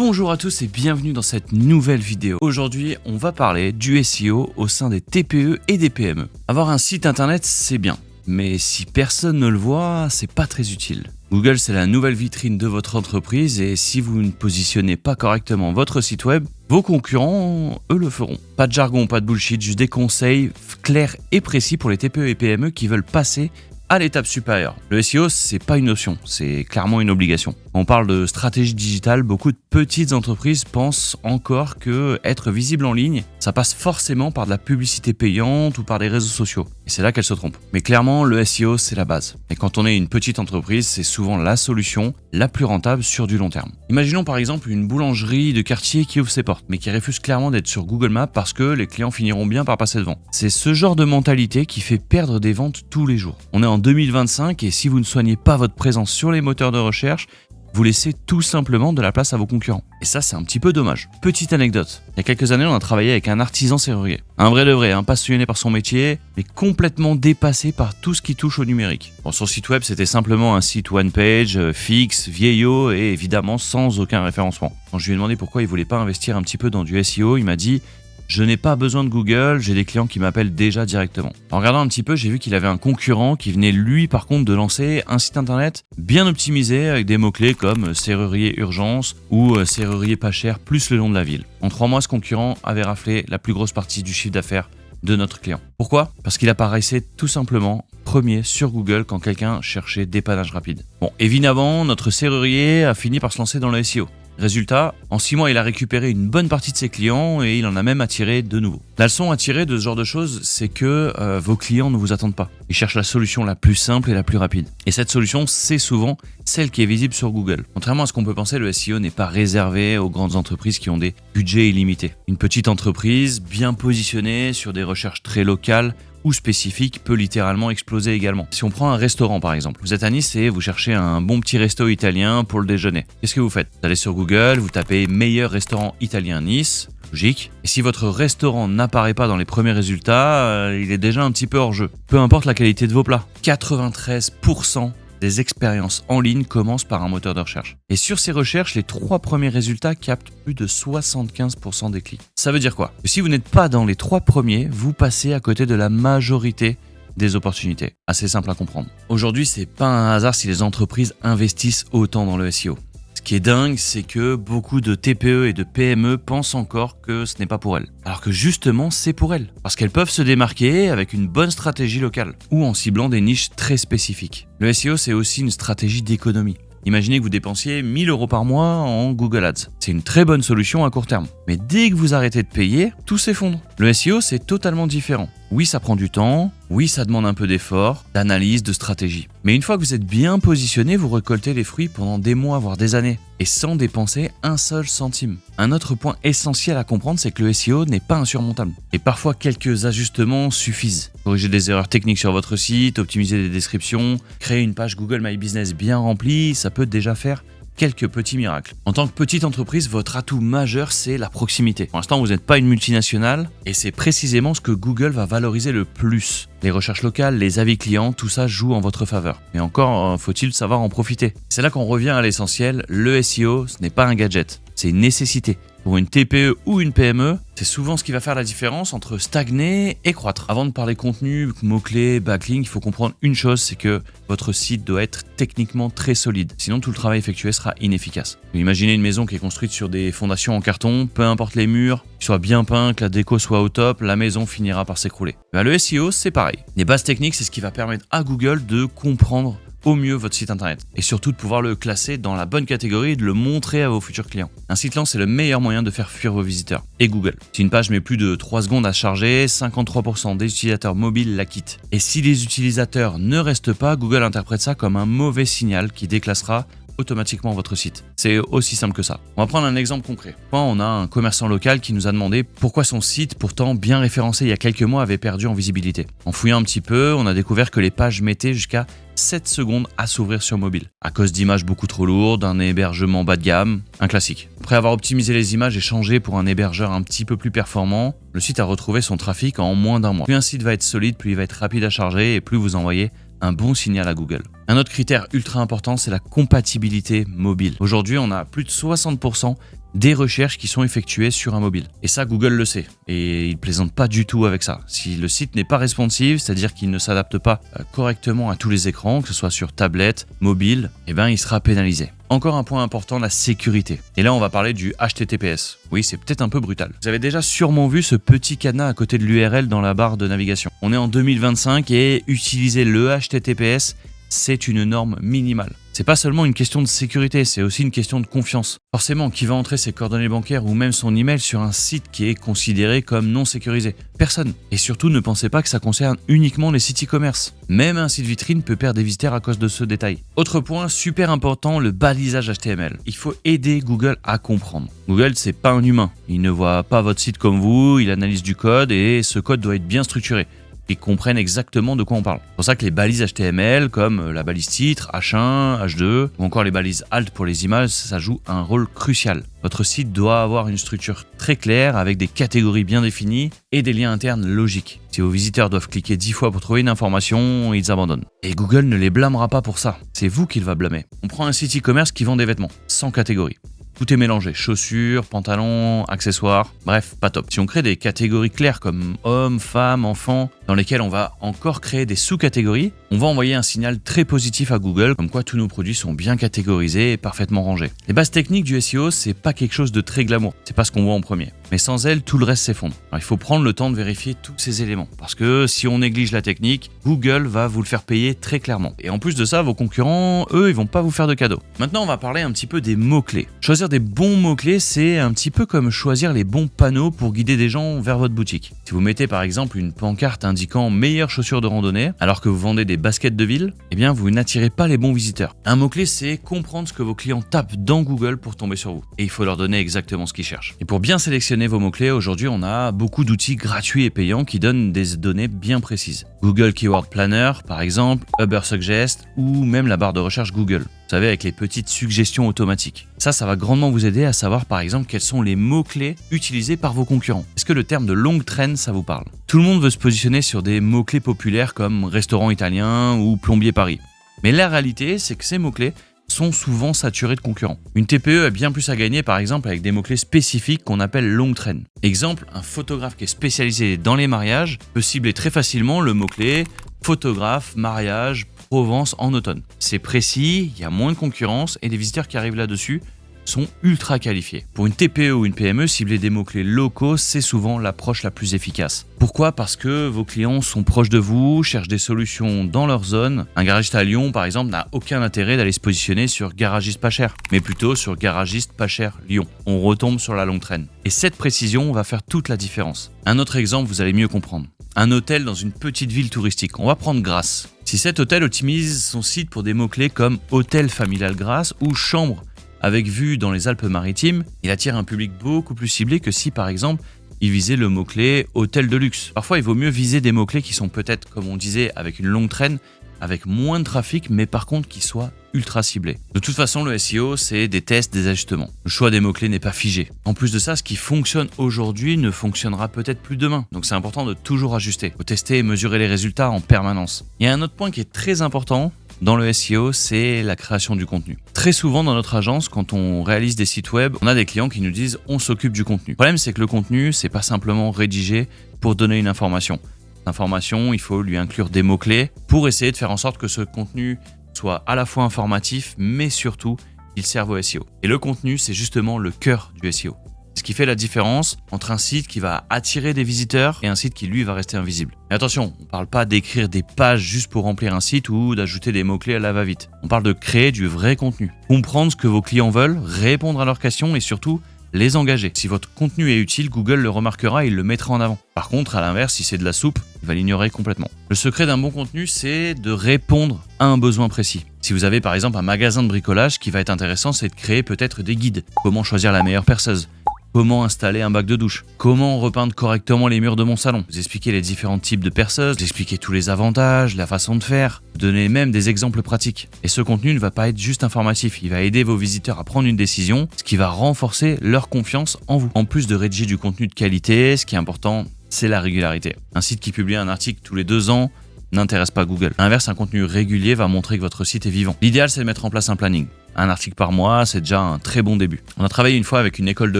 Bonjour à tous et bienvenue dans cette nouvelle vidéo. Aujourd'hui, on va parler du SEO au sein des TPE et des PME. Avoir un site internet, c'est bien, mais si personne ne le voit, c'est pas très utile. Google, c'est la nouvelle vitrine de votre entreprise et si vous ne positionnez pas correctement votre site web, vos concurrents, eux, le feront. Pas de jargon, pas de bullshit, juste des conseils clairs et précis pour les TPE et PME qui veulent passer à l'étape supérieure. Le SEO, c'est pas une notion, c'est clairement une obligation. On parle de stratégie digitale, beaucoup de petites entreprises pensent encore que être visible en ligne, ça passe forcément par de la publicité payante ou par des réseaux sociaux. Et c'est là qu'elles se trompent. Mais clairement, le SEO, c'est la base. Et quand on est une petite entreprise, c'est souvent la solution la plus rentable sur du long terme. Imaginons par exemple une boulangerie de quartier qui ouvre ses portes, mais qui refuse clairement d'être sur Google Maps parce que les clients finiront bien par passer devant. C'est ce genre de mentalité qui fait perdre des ventes tous les jours. On est en 2025 et si vous ne soignez pas votre présence sur les moteurs de recherche, vous laissez tout simplement de la place à vos concurrents. Et ça, c'est un petit peu dommage. Petite anecdote. Il y a quelques années, on a travaillé avec un artisan serrurier. Un vrai de vrai, passionné par son métier, mais complètement dépassé par tout ce qui touche au numérique. Bon, son site web, c'était simplement un site one page, fixe, vieillot et évidemment sans aucun référencement. Quand je lui ai demandé pourquoi il voulait pas investir un petit peu dans du SEO, il m'a dit: je n'ai pas besoin de Google, j'ai des clients qui m'appellent déjà directement. En regardant un petit peu, j'ai vu qu'il avait un concurrent qui venait lui par contre de lancer un site internet bien optimisé avec des mots-clés comme serrurier urgence ou serrurier pas cher plus le nom de la ville. En 3 mois, ce concurrent avait raflé la plus grosse partie du chiffre d'affaires de notre client. Pourquoi ? Parce qu'il apparaissait tout simplement premier sur Google quand quelqu'un cherchait dépannage rapide. Bon, évidemment, notre serrurier a fini par se lancer dans le SEO. Résultat, en 6 mois, il a récupéré une bonne partie de ses clients et il en a même attiré de nouveaux. La leçon à tirer de ce genre de choses, c'est que vos clients ne vous attendent pas. Ils cherchent la solution la plus simple et la plus rapide. Et cette solution, c'est souvent celle qui est visible sur Google. Contrairement à ce qu'on peut penser, le SEO n'est pas réservé aux grandes entreprises qui ont des budgets illimités. Une petite entreprise bien positionnée sur des recherches très locales ou spécifique peut littéralement exploser également. Si on prend un restaurant par exemple, vous êtes à Nice et vous cherchez un bon petit resto italien pour le déjeuner. Qu'est-ce que vous faites ? Vous allez sur Google, vous tapez meilleur restaurant italien Nice, logique. Et si votre restaurant n'apparaît pas dans les premiers résultats, il est déjà un petit peu hors jeu. Peu importe la qualité de vos plats. 93% des expériences en ligne commencent par un moteur de recherche. Et sur ces recherches, les 3 premiers résultats captent plus de 75% des clics. Ça veut dire quoi ? Que si vous n'êtes pas dans les 3 premiers, vous passez à côté de la majorité des opportunités. Assez simple à comprendre. Aujourd'hui, c'est pas un hasard si les entreprises investissent autant dans le SEO. Ce qui est dingue, c'est que beaucoup de TPE et de PME pensent encore que ce n'est pas pour elles. Alors que justement, c'est pour elles. Parce qu'elles peuvent se démarquer avec une bonne stratégie locale ou en ciblant des niches très spécifiques. Le SEO, c'est aussi une stratégie d'économie. Imaginez que vous dépensiez 1 000 € par mois en Google Ads. C'est une très bonne solution à court terme. Mais dès que vous arrêtez de payer, tout s'effondre. Le SEO, c'est totalement différent. Oui, ça prend du temps. Oui, ça demande un peu d'effort, d'analyse, de stratégie. Mais une fois que vous êtes bien positionné, vous récoltez les fruits pendant des mois, voire des années. Et sans dépenser un seul centime. Un autre point essentiel à comprendre, c'est que le SEO n'est pas insurmontable. Et parfois, quelques ajustements suffisent. Corriger des erreurs techniques sur votre site, optimiser des descriptions, créer une page Google My Business bien remplie, ça peut déjà faire quelques petits miracles. En tant que petite entreprise, votre atout majeur, c'est la proximité. Pour l'instant, vous n'êtes pas une multinationale et c'est précisément ce que Google va valoriser le plus. Les recherches locales, les avis clients, tout ça joue en votre faveur. Mais encore, faut-il savoir en profiter. C'est là qu'on revient à l'essentiel. Le SEO, ce n'est pas un gadget, c'est une nécessité. Pour une TPE ou une PME, c'est souvent ce qui va faire la différence entre stagner et croître. Avant de parler contenu, mots-clés, backlink, il faut comprendre une chose, c'est que votre site doit être techniquement très solide. Sinon, tout le travail effectué sera inefficace. Imaginez une maison qui est construite sur des fondations en carton, peu importe les murs, qu'ils soient bien peints, que la déco soit au top, la maison finira par s'écrouler. Le SEO, c'est pareil. Les bases techniques, c'est ce qui va permettre à Google de comprendre au mieux votre site internet et surtout de pouvoir le classer dans la bonne catégorie et de le montrer à vos futurs clients. Un site lent, c'est le meilleur moyen de faire fuir vos visiteurs. Et Google. Si une page met plus de 3 secondes à charger, 53% des utilisateurs mobiles la quittent. Et si les utilisateurs ne restent pas, Google interprète ça comme un mauvais signal qui déclassera automatiquement votre site. C'est aussi simple que ça. On va prendre un exemple concret. On a un commerçant local qui nous a demandé pourquoi son site, pourtant bien référencé il y a quelques mois, avait perdu en visibilité. En fouillant un petit peu, on a découvert que les pages mettaient jusqu'à 7 secondes à s'ouvrir sur mobile, à cause d'images beaucoup trop lourdes, d'un hébergement bas de gamme, un classique. Après avoir optimisé les images et changé pour un hébergeur un petit peu plus performant, le site a retrouvé son trafic en moins d'1 mois. Plus un site va être solide, plus il va être rapide à charger et plus vous envoyez un bon signal à Google. Un autre critère ultra important, c'est la compatibilité mobile. Aujourd'hui, on a plus de 60% des recherches qui sont effectuées sur un mobile. Et ça, Google le sait. Et il plaisante pas du tout avec ça. Si le site n'est pas responsive, c'est-à-dire qu'il ne s'adapte pas correctement à tous les écrans, que ce soit sur tablette, mobile, il sera pénalisé. Encore un point important, la sécurité. Et là, on va parler du HTTPS. Oui, c'est peut-être un peu brutal. Vous avez déjà sûrement vu ce petit cadenas à côté de l'URL dans la barre de navigation. On est en 2025 et utiliser le HTTPS, c'est une norme minimale. C'est pas seulement une question de sécurité, c'est aussi une question de confiance. Forcément, qui va entrer ses coordonnées bancaires ou même son email sur un site qui est considéré comme non sécurisé? Personne. Et surtout, ne pensez pas que ça concerne uniquement les sites e-commerce. Même un site vitrine peut perdre des visiteurs à cause de ce détail. Autre point super important, le balisage HTML. Il faut aider Google à comprendre. Google, c'est pas un humain. Il ne voit pas votre site comme vous, il analyse du code et ce code doit être bien structuré. Ils comprennent exactement de quoi on parle. C'est pour ça que les balises HTML, comme la balise titre, H1, H2, ou encore les balises alt pour les images, ça joue un rôle crucial. Votre site doit avoir une structure très claire, avec des catégories bien définies et des liens internes logiques. Si vos visiteurs doivent cliquer 10 fois pour trouver une information, ils abandonnent. Et Google ne les blâmera pas pour ça. C'est vous qu'il va blâmer. On prend un site e-commerce qui vend des vêtements, sans catégorie. Tout est mélangé, chaussures, pantalons, accessoires, bref, pas top. Si on crée des catégories claires comme hommes, femmes, enfants, dans lesquelles on va encore créer des sous-catégories, on va envoyer un signal très positif à Google, comme quoi tous nos produits sont bien catégorisés et parfaitement rangés. Les bases techniques du SEO, c'est pas quelque chose de très glamour, c'est pas ce qu'on voit en premier. Mais sans elles, tout le reste s'effondre. Alors, il faut prendre le temps de vérifier tous ces éléments, parce que si on néglige la technique, Google va vous le faire payer très clairement. Et en plus de ça, vos concurrents, eux, ils vont pas vous faire de cadeaux. Maintenant, on va parler un petit peu des mots-clés. Choisir des bons mots-clés, c'est un petit peu comme choisir les bons panneaux pour guider des gens vers votre boutique. Si vous mettez par exemple une pancarte indiquant meilleures chaussures de randonnée, alors que vous vendez des baskets de ville, eh bien vous n'attirez pas les bons visiteurs. Un mot-clé, c'est comprendre ce que vos clients tapent dans Google pour tomber sur vous. Et il faut leur donner exactement ce qu'ils cherchent. Et pour bien sélectionner vos mots-clés, aujourd'hui on a beaucoup d'outils gratuits et payants qui donnent des données bien précises. Google Keyword Planner par exemple, Ubersuggest ou même la barre de recherche Google. Vous savez, avec les petites suggestions automatiques. Ça va grandement vous aider à savoir par exemple quels sont les mots-clés utilisés par vos concurrents. Est-ce que le terme de longue traîne, ça vous parle? Tout le monde veut se positionner sur des mots-clés populaires comme restaurant italien ou plombier Paris. Mais la réalité, c'est que ces mots-clés sont souvent saturés de concurrents. Une TPE a bien plus à gagner par exemple avec des mots-clés spécifiques qu'on appelle longue traîne. Exemple, un photographe qui est spécialisé dans les mariages peut cibler très facilement le mot-clé photographe, mariage, Provence en automne. C'est précis, il y a moins de concurrence et les visiteurs qui arrivent là-dessus sont ultra qualifiés. Pour une TPE ou une PME, cibler des mots-clés locaux, c'est souvent l'approche la plus efficace. Pourquoi? Parce que vos clients sont proches de vous, cherchent des solutions dans leur zone. Un garagiste à Lyon, par exemple, n'a aucun intérêt d'aller se positionner sur garagiste pas cher, mais plutôt sur garagiste pas cher Lyon. On retombe sur la longue traîne. Et cette précision va faire toute la différence. Un autre exemple, vous allez mieux comprendre. Un hôtel dans une petite ville touristique. On va prendre Grasse. Si cet hôtel optimise son site pour des mots-clés comme hôtel familial Grasse ou chambre avec vue dans les Alpes-Maritimes, il attire un public beaucoup plus ciblé que si, par exemple, il visait le mot-clé hôtel de luxe. Parfois, il vaut mieux viser des mots-clés qui sont peut-être, comme on disait, avec une longue traîne, avec moins de trafic, mais par contre qui soient ultra ciblés. De toute façon, le SEO, c'est des tests, des ajustements. Le choix des mots-clés n'est pas figé. En plus de ça, ce qui fonctionne aujourd'hui ne fonctionnera peut-être plus demain. Donc c'est important de toujours ajuster. Il faut tester et mesurer les résultats en permanence. Il y a un autre point qui est très important dans le SEO, c'est la création du contenu. Très souvent dans notre agence, quand on réalise des sites web, on a des clients qui nous disent « on s'occupe du contenu ». Le problème, c'est que le contenu, c'est pas simplement rédigé pour donner une information. L'information, il faut lui inclure des mots-clés pour essayer de faire en sorte que ce contenu soit à la fois informatif, mais surtout, il serve au SEO. Et le contenu, c'est justement le cœur du SEO. Ce qui fait la différence entre un site qui va attirer des visiteurs et un site qui, lui, va rester invisible. Mais attention, on ne parle pas d'écrire des pages juste pour remplir un site ou d'ajouter des mots-clés à la va-vite. On parle de créer du vrai contenu. Comprendre ce que vos clients veulent, répondre à leurs questions et surtout, les engager. Si votre contenu est utile, Google le remarquera et il le mettra en avant. Par contre, à l'inverse, si c'est de la soupe, il va l'ignorer complètement. Le secret d'un bon contenu, c'est de répondre à un besoin précis. Si vous avez par exemple un magasin de bricolage, ce qui va être intéressant, c'est de créer peut-être des guides. Comment choisir la meilleure perceuse? Comment installer un bac de douche? Comment repeindre correctement les murs de mon salon? Vous expliquez les différents types de perceuses, vous expliquez tous les avantages, la façon de faire, vous donnez même des exemples pratiques. Et ce contenu ne va pas être juste informatif, il va aider vos visiteurs à prendre une décision, ce qui va renforcer leur confiance en vous. En plus de rédiger du contenu de qualité, ce qui est important, c'est la régularité. Un site qui publie un article tous les 2 ans, n'intéresse pas Google. À l'inverse, un contenu régulier va montrer que votre site est vivant. L'idéal, c'est de mettre en place un planning. Un article par mois, c'est déjà un très bon début. On a travaillé une fois avec une école de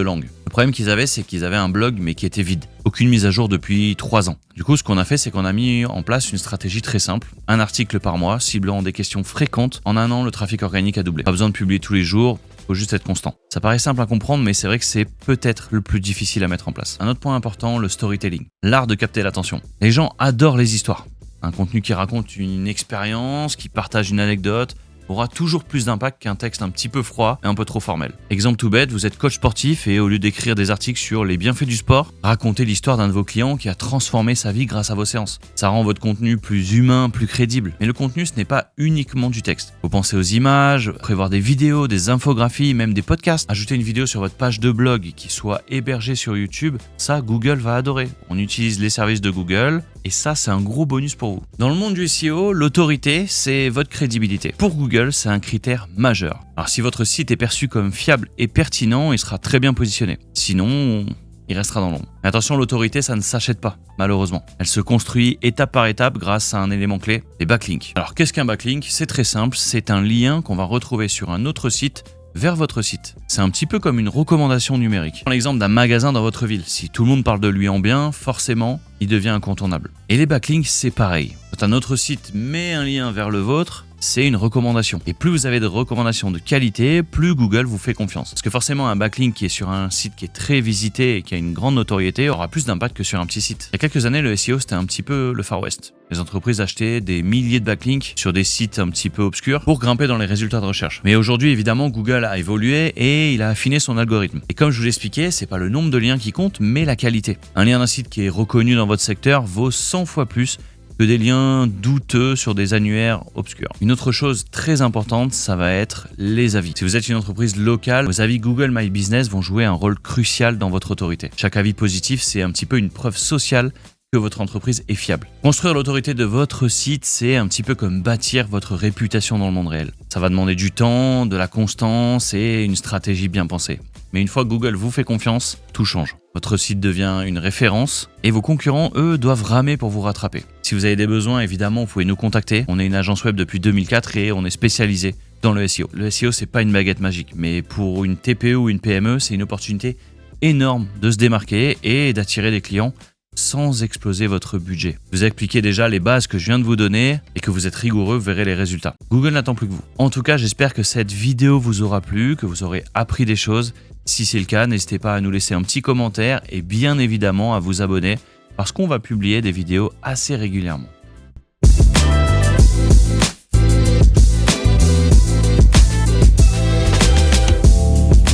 langue. Le problème qu'ils avaient, c'est qu'ils avaient un blog mais qui était vide. Aucune mise à jour depuis 3 ans. Du coup, ce qu'on a fait, c'est qu'on a mis en place une stratégie très simple. Un article par mois, ciblant des questions fréquentes. En un an, le trafic organique a doublé. Pas besoin de publier tous les jours. Faut juste être constant. Ça paraît simple à comprendre, mais c'est vrai que c'est peut-être le plus difficile à mettre en place. Un autre point important, le storytelling. L'art de capter l'attention. Les gens adorent les histoires. Un contenu qui raconte une expérience, qui partage une anecdote, aura toujours plus d'impact qu'un texte un petit peu froid et un peu trop formel. Exemple tout bête, vous êtes coach sportif et au lieu d'écrire des articles sur les bienfaits du sport, racontez l'histoire d'un de vos clients qui a transformé sa vie grâce à vos séances. Ça rend votre contenu plus humain, plus crédible. Mais le contenu, ce n'est pas uniquement du texte. Vous pensez aux images, prévoir des vidéos, des infographies, même des podcasts. Ajouter une vidéo sur votre page de blog qui soit hébergée sur YouTube, ça, Google va adorer. On utilise les services de Google et ça, c'est un gros bonus pour vous. Dans le monde du SEO, l'autorité, c'est votre crédibilité. Pour Google, c'est un critère majeur. Alors si votre site est perçu comme fiable et pertinent, il sera très bien positionné. Sinon, il restera dans l'ombre. Mais attention, l'autorité, ça ne s'achète pas, malheureusement. Elle se construit étape par étape grâce à un élément clé, les backlinks. Alors qu'est-ce qu'un backlink ? C'est très simple, c'est un lien qu'on va retrouver sur un autre site vers votre site. C'est un petit peu comme une recommandation numérique. Prends l'exemple d'un magasin dans votre ville. Si tout le monde parle de lui en bien, forcément, il devient incontournable. Et les backlinks, c'est pareil. Quand un autre site met un lien vers le vôtre, c'est une recommandation. Et plus vous avez de recommandations de qualité, plus Google vous fait confiance. Parce que forcément, un backlink qui est sur un site qui est très visité et qui a une grande notoriété aura plus d'impact que sur un petit site. Il y a quelques années, le SEO, c'était un petit peu le Far West. Les entreprises achetaient des milliers de backlinks sur des sites un petit peu obscurs pour grimper dans les résultats de recherche. Mais aujourd'hui, évidemment, Google a évolué et il a affiné son algorithme. Et comme je vous l'expliquais, c'est pas le nombre de liens qui compte, mais la qualité. Un lien d'un site qui est reconnu dans votre secteur vaut 100 fois plus que des liens douteux sur des annuaires obscurs. Une autre chose très importante, ça va être les avis. Si vous êtes une entreprise locale, vos avis Google My Business vont jouer un rôle crucial dans votre autorité. Chaque avis positif, c'est un petit peu une preuve sociale que votre entreprise est fiable. Construire l'autorité de votre site, c'est un petit peu comme bâtir votre réputation dans le monde réel. Ça va demander du temps, de la constance et une stratégie bien pensée. Mais une fois que Google vous fait confiance, tout change. Votre site devient une référence et vos concurrents, eux, doivent ramer pour vous rattraper. Si vous avez des besoins, évidemment, vous pouvez nous contacter. On est une agence web depuis 2004 et on est spécialisé dans le SEO. Le SEO, c'est pas une baguette magique, mais pour une TPE ou une PME, c'est une opportunité énorme de se démarquer et d'attirer des clients sans exploser votre budget. Vous appliquez déjà les bases que je viens de vous donner et que vous êtes rigoureux, vous verrez les résultats. Google n'attend plus que vous. En tout cas, j'espère que cette vidéo vous aura plu, que vous aurez appris des choses. Si c'est le cas, n'hésitez pas à nous laisser un petit commentaire et bien évidemment à vous abonner parce qu'on va publier des vidéos assez régulièrement.